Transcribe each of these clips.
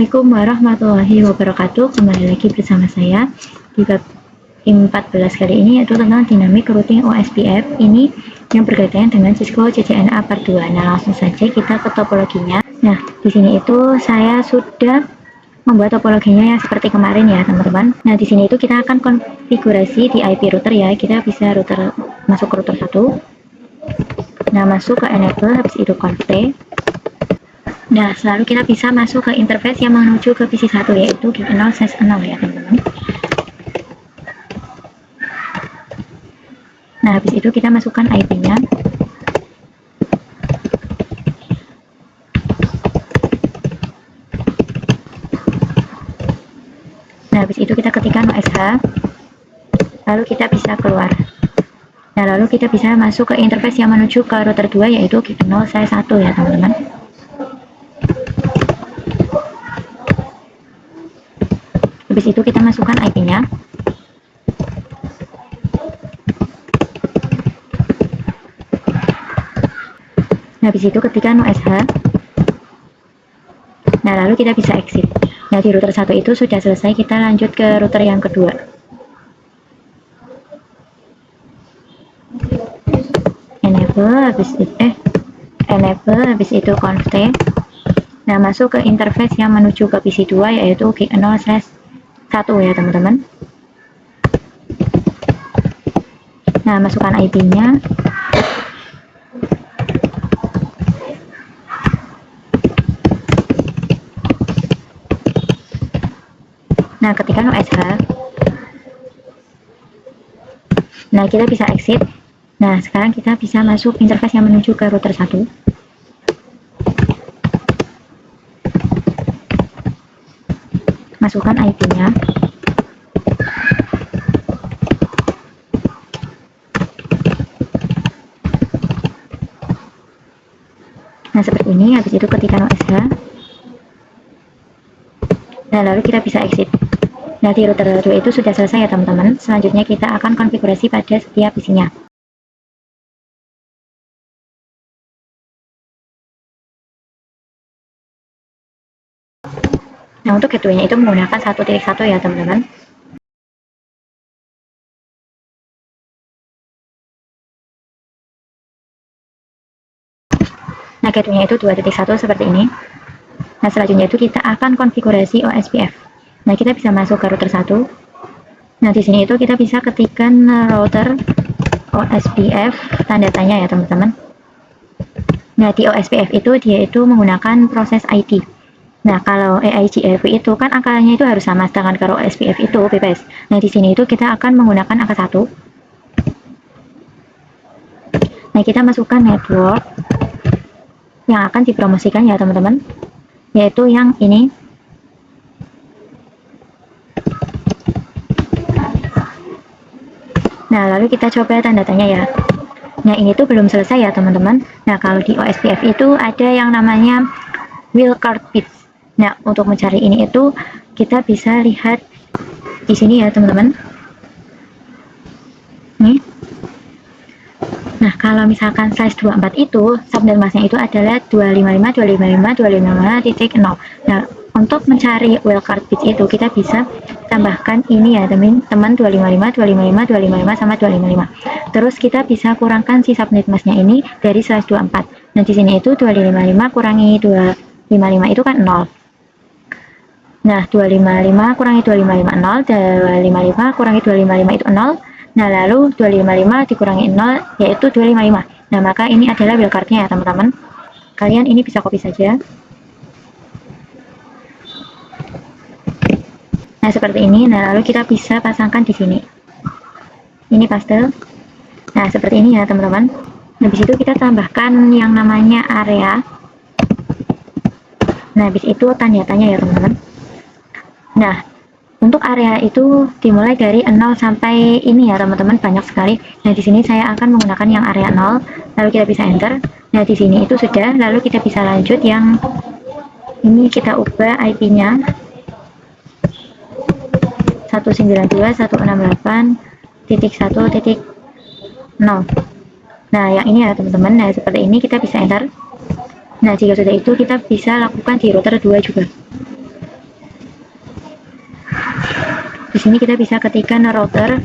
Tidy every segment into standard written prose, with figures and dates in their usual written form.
Assalamualaikum warahmatullahi wabarakatuh. Kembali lagi bersama saya di bab 14 kali ini, yaitu tentang dinamik routing OSPF. Ini yang berkaitan dengan Cisco CCNA part 2. Nah, langsung saja kita ke topologinya. Nah, di sini itu saya sudah membuat topologinya yang seperti kemarin ya, teman-teman. Nah, di sini itu kita akan konfigurasi di IP router ya. Kita bisa masuk ke router 1. Nah, masuk ke enable, habis itu config. Nah, selalu kita bisa masuk ke interface yang menuju ke PC 1, yaitu gig 0/0 ya, teman-teman. Nah, habis itu kita masukkan IP-nya. Nah, habis itu kita ketikkan OSH. Lalu kita bisa keluar. Nah, lalu kita bisa masuk ke interface yang menuju ke router 2, yaitu gig 0/1 ya, teman-teman. Habis itu kita masukkan IP-nya. Nah, habis itu ketikkan OSH. Nah, lalu kita bisa exit. Nah, di router 1 itu sudah selesai, kita lanjut ke router yang kedua. Enable, habis itu config. Nah, masuk ke interface yang menuju ke PC 2, yaitu gig 0/1 ya, teman-teman. Nah, masukkan IP-nya. Nah, ketikkan OSH. Nah, kita bisa exit. Nah, sekarang kita bisa masuk interface yang menuju ke router 1. Masukkan IP-nya. Nah, seperti ini. Habis itu ketikkan OSH. Nah, lalu kita bisa exit. Nah, di router 2 itu sudah selesai ya, teman-teman. Selanjutnya kita akan konfigurasi pada setiap isinya. Nah, untuk gateway-nya itu menggunakan 1.1 ya, teman-teman. Nah, gateway-nya itu 2.1 seperti ini. Nah, selanjutnya itu kita akan konfigurasi OSPF. Nah, kita bisa masuk ke router 1. Nah, di sini itu kita bisa ketikkan router OSPF tanda tanya ya, teman-teman. Nah, di OSPF itu dia itu menggunakan proses ID. Nah, kalau EIGRP itu kan angkanya itu harus sama, sedangkan kalau OSPF itu bebas. Nah, di sini itu kita akan menggunakan angka 1. Nah, kita masukkan network yang akan dipromosikan ya, teman-teman, yaitu yang ini. Nah, lalu kita coba tanda tanya ya. Nah, ini tuh belum selesai ya, teman-teman. Nah, kalau di OSPF itu ada yang namanya wildcard bits. Nah, untuk mencari ini itu kita bisa lihat di sini ya, teman-teman. Nih. Nah, kalau misalkan size 24 itu subnet masknya itu adalah 255.255.255.0. Nah, untuk mencari wildcard bits itu kita bisa tambahkan ini ya, teman-teman, 255, 255, 255 sama 255. Terus kita bisa kurangkan si subnet masknya ini dari size 24. Nah, di sini itu 255 kurangi 255 itu kan 0. Nah, 255 kurangi 255 0, 255 kurangi 255 itu 0. Nah, lalu 255 dikurangi 0 yaitu 255. Nah, maka ini adalah wildcard-nya ya, teman-teman. Kalian ini bisa copy saja. Nah, seperti ini. Nah, lalu kita bisa pasangkan di sini. Ini paste. Nah, seperti ini ya, teman-teman. Nah, habis itu kita tambahkan yang namanya area. Nah, habis itu tanda tanya ya, teman-teman. Nah, untuk area itu dimulai dari 0 sampai ini ya, teman-teman, banyak sekali. Nah, di sini saya akan menggunakan yang area 0, lalu kita bisa enter. Nah, di sini itu sudah, lalu kita bisa lanjut yang ini, kita ubah IP-nya 192.168.1.0. Nah, yang ini ya, teman-teman. Nah, seperti ini kita bisa enter. Nah, jika sudah itu kita bisa lakukan di router 2 juga. sini kita bisa ketikkan router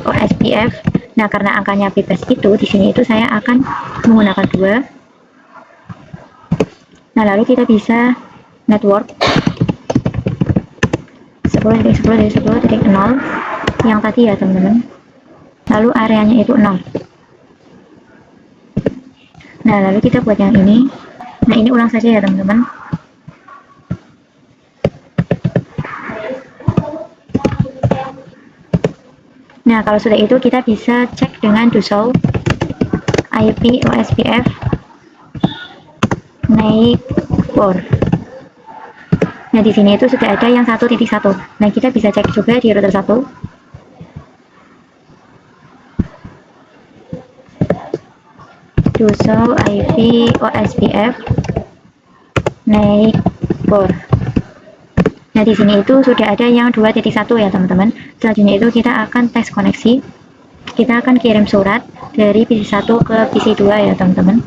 OSPF. Nah, karena angkanya bebas itu, di sini itu saya akan menggunakan 2. Nah, lalu kita bisa network 10.10.10.0 yang tadi ya teman-teman. Lalu areanya itu 0. Nah, lalu kita buat yang ini. Nah, ini ulang saja ya teman-teman. Nah, kalau sudah itu kita bisa cek dengan do show IP OSPF naik 4. Nah, di sini itu sudah ada yang 1.1. Nah, kita bisa cek juga di router 1. Do show IP OSPF naik 4. Nah, di sini itu sudah ada yang 2.1 ya teman-teman. Selanjutnya itu kita akan tes koneksi. Kita akan kirim surat dari PC 1 ke PC 2 ya teman-teman.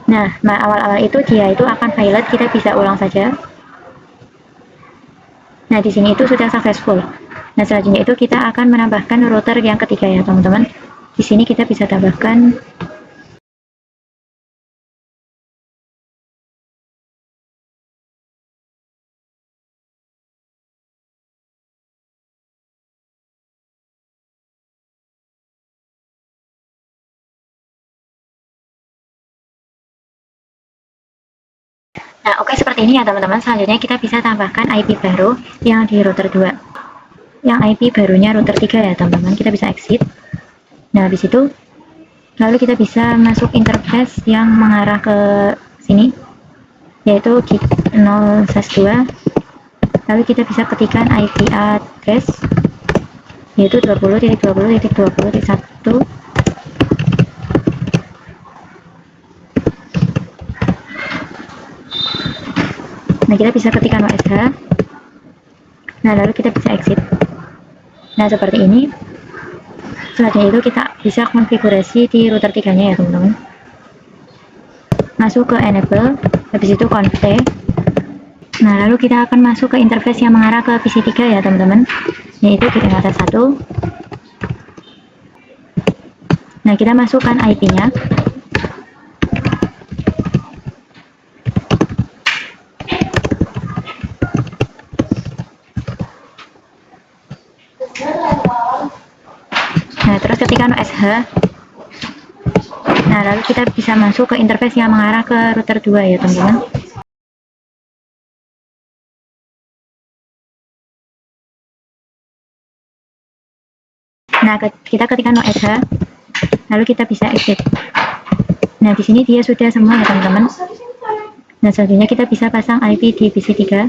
Nah, awal-awal itu dia itu akan violet, kita bisa ulang saja. Nah, di sini itu sudah successful. Nah, selanjutnya itu kita akan menambahkan router yang ketiga ya teman-teman. Di sini kita bisa tambahkan Nah, oke, seperti ini ya teman-teman. Selanjutnya kita bisa tambahkan IP baru yang di router 2. Yang IP barunya router 3 ya teman-teman. Kita bisa exit. Nah, habis itu lalu kita bisa masuk interface yang mengarah ke sini, yaitu gig 0/2. Lalu kita bisa ketikkan IP address yaitu 20.20.20.1. Nah, kita bisa ketikkan OSH. Nah, lalu kita bisa exit. Nah, seperti ini. Selanjutnya itu kita bisa konfigurasi di router 3-nya ya teman-teman. Masuk ke enable, habis itu config. Nah, lalu kita akan masuk ke interface yang mengarah ke PC 3 ya teman-teman, yaitu gig 1. Nah, kita masukkan IP-nya. Nah, terus ketikkan OSH. Nah, lalu kita bisa masuk ke interface yang mengarah ke router 2 ya teman-teman. Nah, kita ketikkan OSH, lalu kita bisa exit. Nah, di sini dia sudah semua ya teman-teman. Nah, selanjutnya kita bisa pasang IP di PC 3.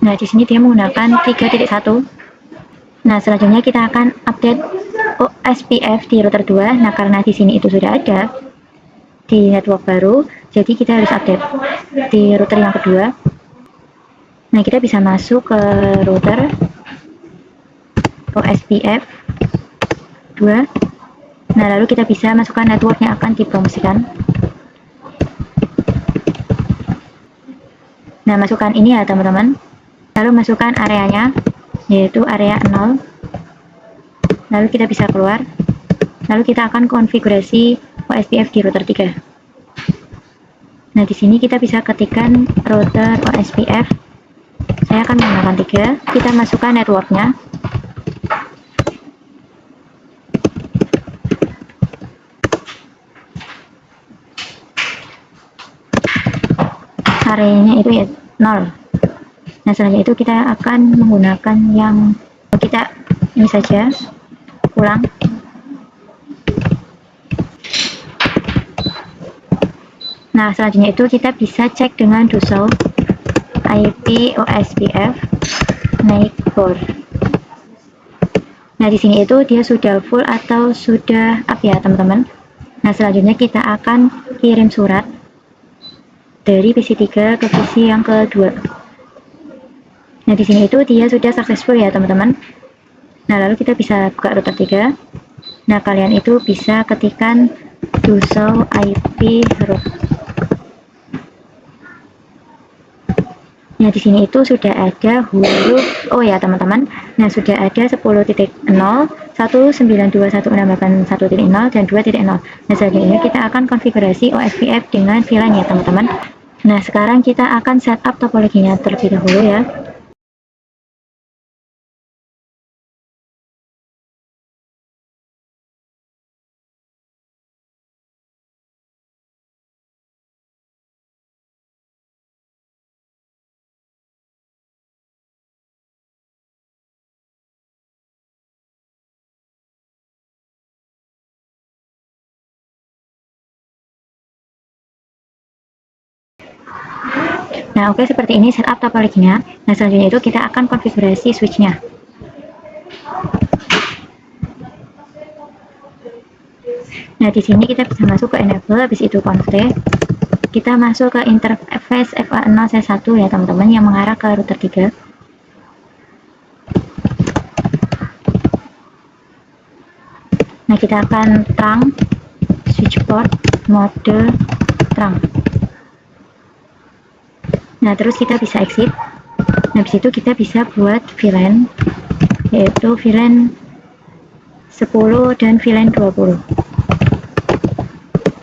Nah, di sini dia menggunakan 3.1. Nah, selanjutnya kita akan update OSPF di router 2. Nah, karena di sini itu sudah ada di network baru, jadi kita harus update di router yang kedua. Nah, kita bisa masuk ke router OSPF 2. Nah, lalu kita bisa masukkan network yang akan dipromosikan. Nah, masukkan ini ya teman-teman. Lalu masukkan areanya, yaitu area 0. Lalu kita bisa keluar. Lalu kita akan konfigurasi OSPF di router 3. Nah, di sini kita bisa ketikkan router OSPF. Saya akan menggunakan 3. Kita masukkan networknya. Areanya itu ya 0. Nah, selanjutnya itu kita akan menggunakan yang kita ini saja, ulang. Nah, selanjutnya itu kita bisa cek dengan do show IP OSPF naik 4. Nah, di sini itu dia sudah full atau sudah up ya teman-teman. Nah, selanjutnya kita akan kirim surat dari PC 3 ke PC yang kedua. Nah, di sini itu dia sudah successful ya teman-teman. Nah, lalu kita bisa buka router 3. Nah, kalian itu bisa ketikkan do show IP root. Nah, di sini itu sudah ada huruf ya teman-teman. Nah, sudah ada 10.0, 192.168.1.0 dan 2.0. Nah, selanjutnya kita akan konfigurasi OSPF dengan VLAN ya teman-teman. Nah, sekarang kita akan setup topologinya terlebih dahulu ya. Nah, oke, seperti ini setup topologinya. Nah, selanjutnya itu kita akan konfigurasi switch-nya. Nah, di sini kita bisa masuk ke enable, habis itu config. Kita masuk ke interface FA0C1 ya teman-teman, yang mengarah ke router 3. Nah, kita akan terang switch port mode terang. Nah, terus kita bisa exit. Nah, habis itu kita bisa buat VLAN, yaitu VLAN 10 dan VLAN 20.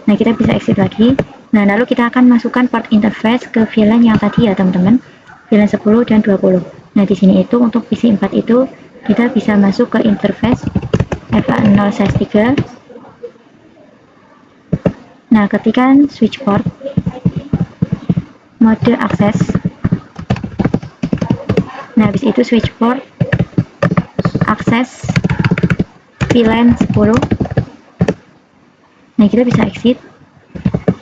Nah, kita bisa exit lagi. Nah, lalu kita akan masukkan port interface ke VLAN yang tadi ya teman-teman, VLAN 10 dan 20. Nah, di sini itu untuk PC4 itu kita bisa masuk ke interface FA0/3. Nah, ketikan switch port mode akses. Nah, habis itu switch port akses VLAN 10. Nah, kita bisa exit.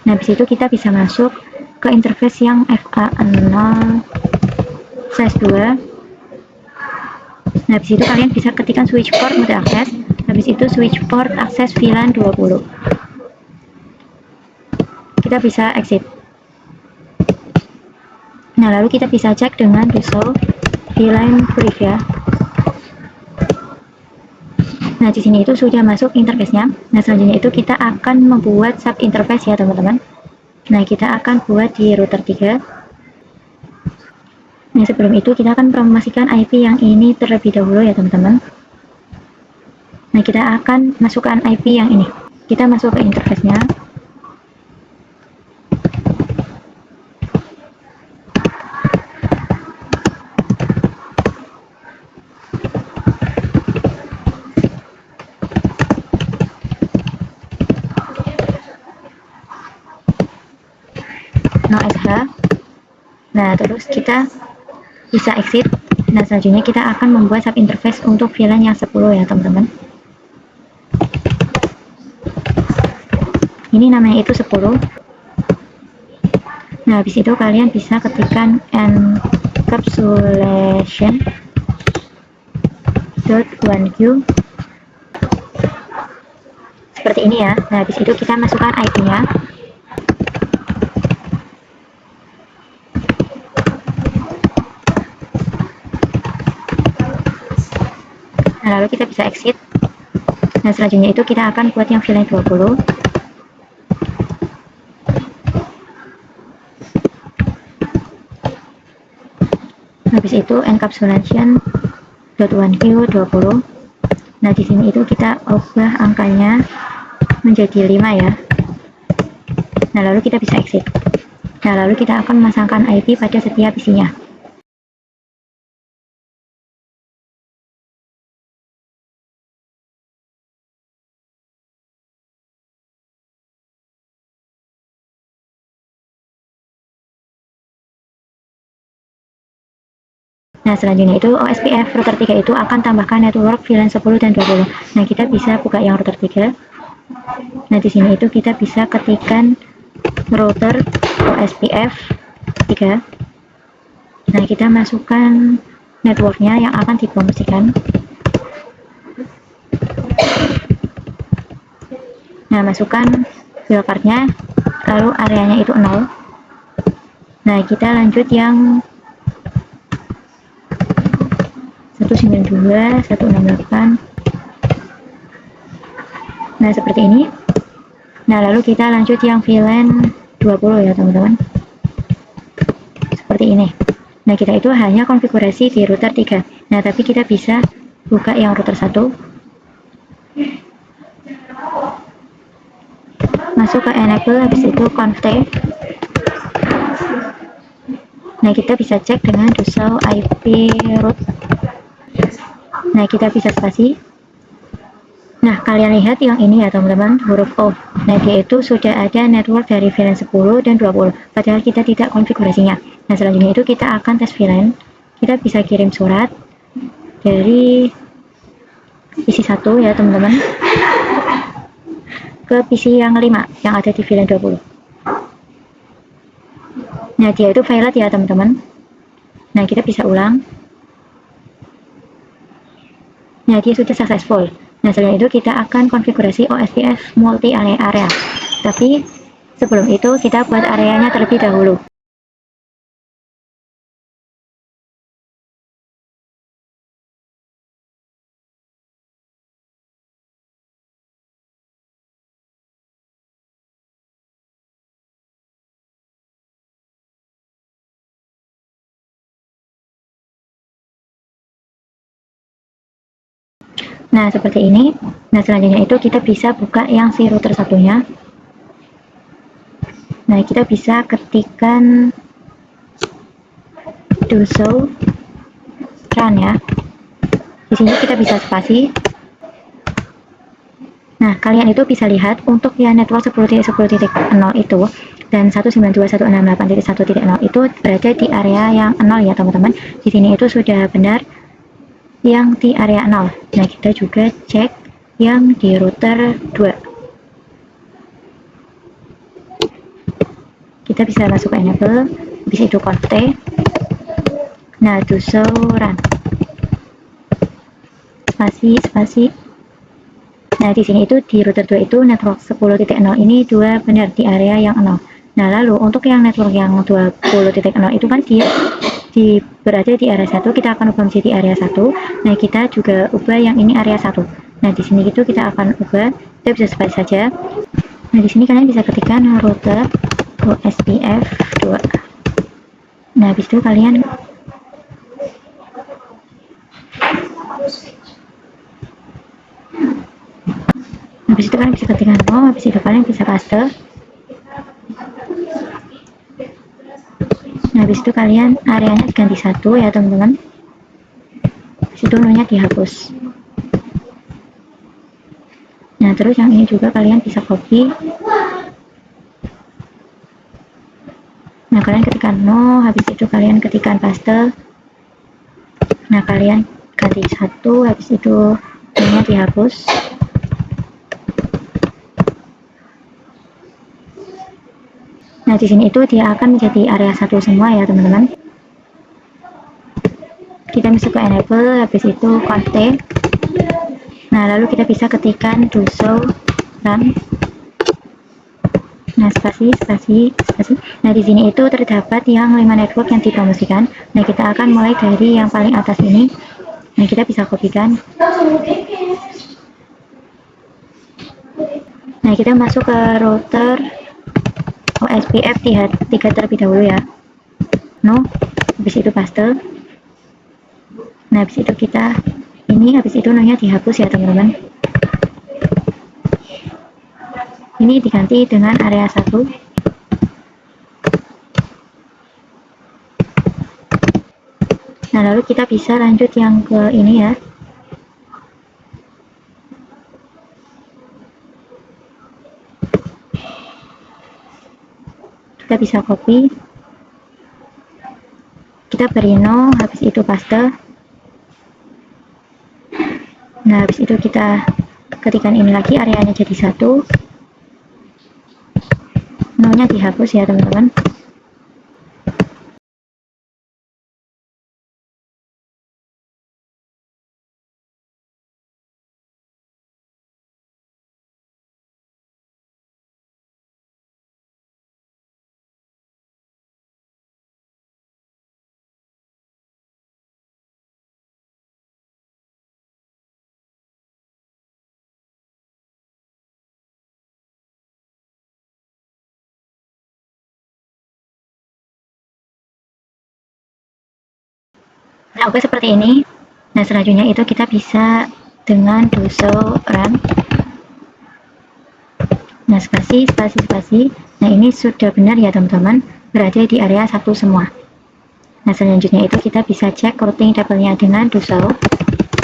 Nah, habis itu kita bisa masuk ke interface yang FA0/2. Nah, habis itu kalian bisa ketikkan switch port mode akses, habis itu switch port akses VLAN 20. Kita bisa exit. Nah, lalu kita bisa cek dengan do show VLAN brief ya. Nah, di sini itu sudah masuk interface-nya. Nah, selanjutnya itu kita akan membuat sub interface ya teman-teman. Nah, kita akan buat di router 3. Nah, sebelum itu kita akan promosikan IP yang ini terlebih dahulu ya teman-teman. Nah, kita akan masukkan IP yang ini. Kita masuk ke interface-nya. No SH. Nah, terus kita bisa exit. Nah, selanjutnya kita akan membuat sub interface untuk VLAN yang 10 ya teman-teman. Ini namanya itu 10. Nah, habis itu kalian bisa ketikkan encapsulation .1q seperti ini ya. Nah, habis itu kita masukkan IP-nya. Nah, lalu kita bisa exit. Nah, selanjutnya itu kita akan buat yang VLAN 20. Habis itu encapsulation .1q 20. Nah, di sini itu kita ubah angkanya menjadi 5 ya. Nah, lalu kita bisa exit. Nah, lalu kita akan memasangkan IP pada setiap isinya. Nah, selanjutnya itu OSPF router 3 itu akan tambahkan network VLAN 10 dan 20. Nah, kita bisa buka yang router 3. Nah, di sini itu kita bisa ketikkan router OSPF 3. Nah, kita masukkan networknya yang akan dipromosikan. Nah, masukkan wildcardnya, lalu areanya itu 0. Nah, kita lanjut yang 192.168. Nah, seperti ini. Nah, lalu kita lanjut yang VLAN 20 ya, teman-teman. Seperti ini. Nah, kita itu hanya konfigurasi di router 3. Nah, tapi kita bisa buka yang router 1. Masuk ke enable, habis itu conf t. Nah, kita bisa cek dengan do show IP root. Nah, kita bisa spasi. Nah, kalian lihat yang ini ya, teman-teman, huruf O. Nah, dia itu sudah ada network dari VLAN 10 dan 20, padahal kita tidak konfigurasinya. Nah, selanjutnya itu kita akan tes VLAN. Kita bisa kirim surat dari PC 1 ya, teman-teman, ke PC yang 5 yang ada di VLAN 20. Nah, dia itu violet ya, teman-teman. Nah, kita bisa ulang. Nah, dia sudah successful. Nah, selain itu kita akan konfigurasi OSPF multi area. Tapi sebelum itu kita buat areanya terlebih dahulu. Nah, seperti ini. Nah, selanjutnya itu kita bisa buka yang si router satunya. Nah, kita bisa ketikkan do show run ya. Di sini kita bisa spasi. Nah, kalian itu bisa lihat untuk yang network 10.10.0 itu dan 192.168.1.0 itu berada di area yang 0 ya, teman-teman. Di sini itu sudah benar yang di area 0. Nah, kita juga cek yang di router 2. Kita bisa masuk ke enable, bisa itu conf t. Nah, do show run. Spasi. Nah, di sini itu di router 2 itu network 10.0 ini 2 benar di area yang 0. Nah, lalu untuk yang network yang 20.0 itu kan dia berada di area 1, kita akan ubah menjadi area 1. Nah, kita juga ubah yang ini area 1. Nah, di sini itu kita akan ubah, kita bisa spasi saja. Nah, di sini kalian bisa ketikkan router OSPF 2. Nah, habis itu kalian bisa ketikkan habis itu kalian bisa paste. Nah, habis itu kalian areanya diganti 1 ya, teman-teman. Habis itu no-nya dihapus. Nah, terus yang ini juga kalian bisa copy. Nah, kalian ketikkan no, habis itu kalian ketikkan paste. Nah, kalian ganti 1, habis itu no-nya dihapus. Nah, di sini itu dia akan menjadi area 1 semua ya, teman-teman. Kita masuk ke enable, habis itu conf t. Nah, lalu kita bisa ketikkan do show run. Nah, spasi. Nah, di sini itu terdapat yang 5 network yang dipromosikan. Nah, kita akan mulai dari yang paling atas ini. Nah, kita bisa kopikan. Nah, kita masuk ke router OSPF 3 terlebih dahulu ya. No, habis itu paste. Nah, habis itu kita habis itu no-nya dihapus ya, teman-teman. Ini diganti dengan area 1. Nah, lalu kita bisa lanjut yang ke ini ya. Kita bisa copy. Kita beri no, habis itu paste. Nah, habis itu kita ketikkan ini lagi, areanya jadi 1. No-nya dihapus ya, teman-teman. Nah, oke, seperti ini. Nah, selanjutnya itu kita bisa dengan do show run. Nah, spasi. Nah, ini sudah benar ya teman-teman, berada di area 1 semua. Nah, selanjutnya itu kita bisa cek routing tabelnya dengan do show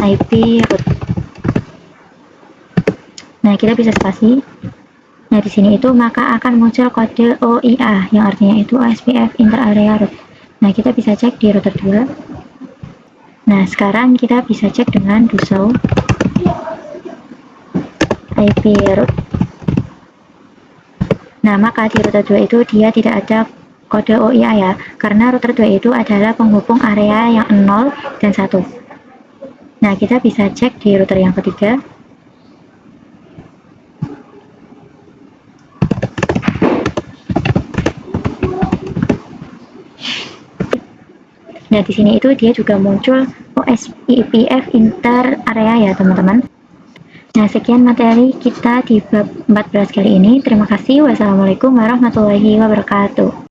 IP root. Nah, kita bisa spasi. Nah, di sini itu maka akan muncul kode OIA yang artinya itu OSPF inter area root. Nah, kita bisa cek di router 2. Nah, sekarang kita bisa cek dengan do show IP root. Nah, maka di router 2 itu dia tidak ada kode OIA ya, karena router 2 itu adalah penghubung area yang 0 dan 1. Nah, kita bisa cek di router yang ketiga. Nah, di sini itu dia juga muncul OSPF inter area ya, teman-teman. Nah, sekian materi kita di bab 14 kali ini. Terima kasih. Wassalamualaikum warahmatullahi wabarakatuh.